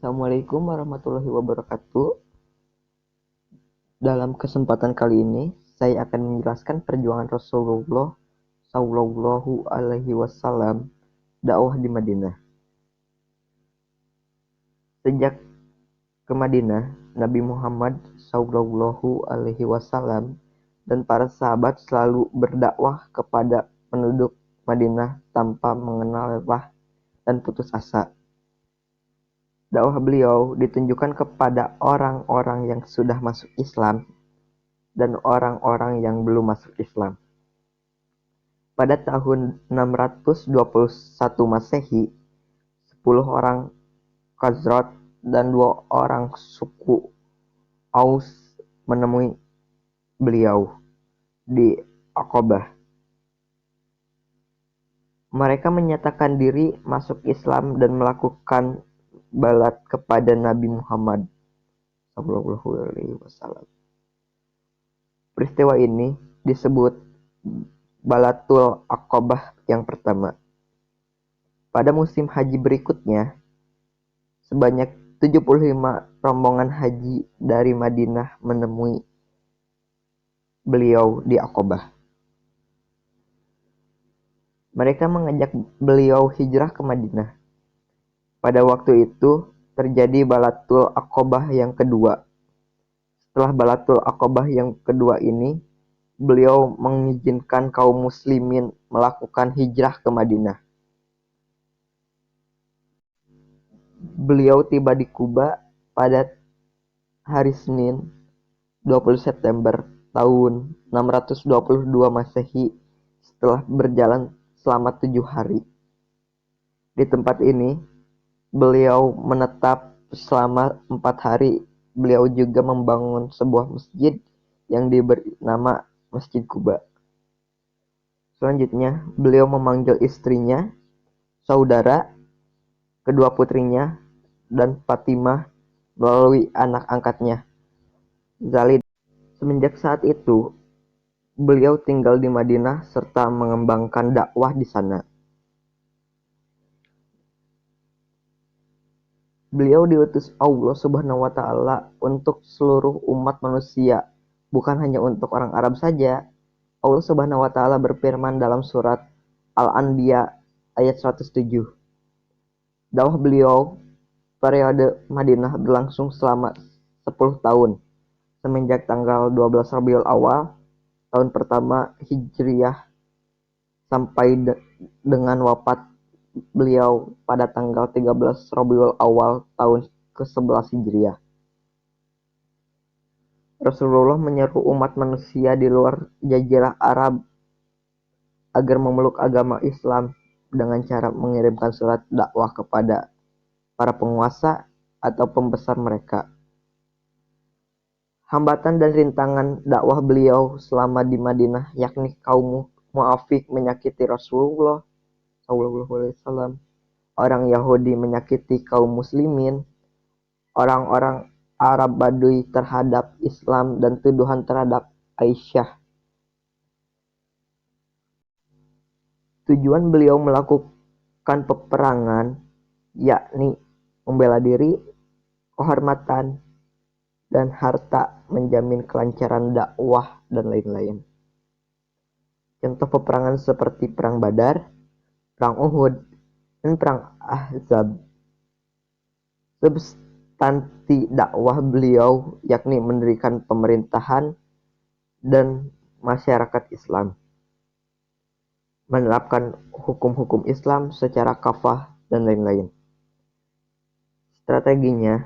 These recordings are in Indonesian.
Assalamualaikum warahmatullahi wabarakatuh. Dalam kesempatan kali ini, saya akan menjelaskan perjuangan Rasulullah Shallallahu Alaihi Wasallam dakwah di Madinah. Sejak ke Madinah, Nabi Muhammad Shallallahu Alaihi Wasallam dan para sahabat selalu berdakwah kepada penduduk Madinah tanpa mengenal lelah dan putus asa. Dakwah beliau ditunjukkan kepada orang-orang yang sudah masuk Islam dan orang-orang yang belum masuk Islam. Pada tahun 621 Masehi, 10 orang Khazraj dan 2 orang suku Aus menemui beliau di Aqabah. Mereka menyatakan diri masuk Islam dan melakukan balat kepada Nabi Muhammad SAW. Peristiwa ini disebut Balatul Aqabah yang pertama. Pada musim haji berikutnya, sebanyak 75 rombongan haji dari Madinah menemui beliau di Aqabah. Mereka mengajak beliau hijrah ke Madinah. Pada waktu itu terjadi Balatul Aqabah yang kedua. Setelah Balatul Aqabah yang kedua ini, beliau mengizinkan kaum muslimin melakukan hijrah ke Madinah. Beliau tiba di Kuba pada hari Senin 20 September tahun 622 Masehi setelah berjalan selama 7 hari. Di tempat ini, beliau menetap selama 4 hari. Beliau juga membangun sebuah masjid yang diberi nama Masjid Kuba. Selanjutnya, beliau memanggil istrinya, saudara, kedua putrinya, dan Fatimah melalui anak angkatnya, Zalid. Semenjak saat itu, beliau tinggal di Madinah serta mengembangkan dakwah di sana. Beliau diutus Allah Subhanahu wa Ta'ala untuk seluruh umat manusia, bukan hanya untuk orang Arab saja. Allah Subhanahu wa Ta'ala berfirman dalam surat Al-Anbiya ayat 107. Dakwah beliau periode Madinah berlangsung selama 10 tahun, semenjak tanggal 12 Rabiul Awal tahun pertama Hijriyah sampai dengan wafat beliau pada tanggal 13 Rabiul Awal tahun ke-11 Hijriah. Rasulullah menyeru umat manusia di luar jazirah Arab agar memeluk agama Islam dengan cara mengirimkan surat dakwah kepada para penguasa atau pembesar mereka. Hambatan dan rintangan dakwah beliau selama di Madinah yakni kaum mu'afik menyakiti Rasulullah SAW, orang Yahudi menyakiti kaum muslimin, orang-orang Arab Baduy terhadap Islam, dan tuduhan terhadap Aisyah. Tujuan beliau melakukan peperangan yakni membela diri, kehormatan, dan harta, menjamin kelancaran dakwah, dan lain-lain. Contoh peperangan seperti Perang Badar, Perang Uhud, dan Perang Ahzab. Substansi dakwah beliau yakni mendirikan pemerintahan dan masyarakat Islam, menerapkan hukum-hukum Islam secara kafah, dan lain-lain. Strateginya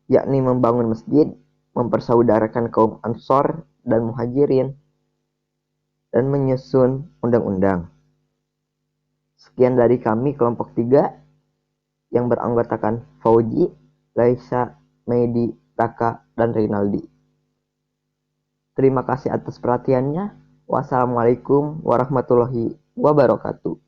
yakni membangun masjid, mempersaudarakan kaum Ansor dan Muhajirin, dan menyusun undang-undang. Sekian dari kami kelompok 3 yang beranggotakan Fauji, Laisa, Medi, Taka, dan Rinaldi. Terima kasih atas perhatiannya. Wassalamualaikum warahmatullahi wabarakatuh.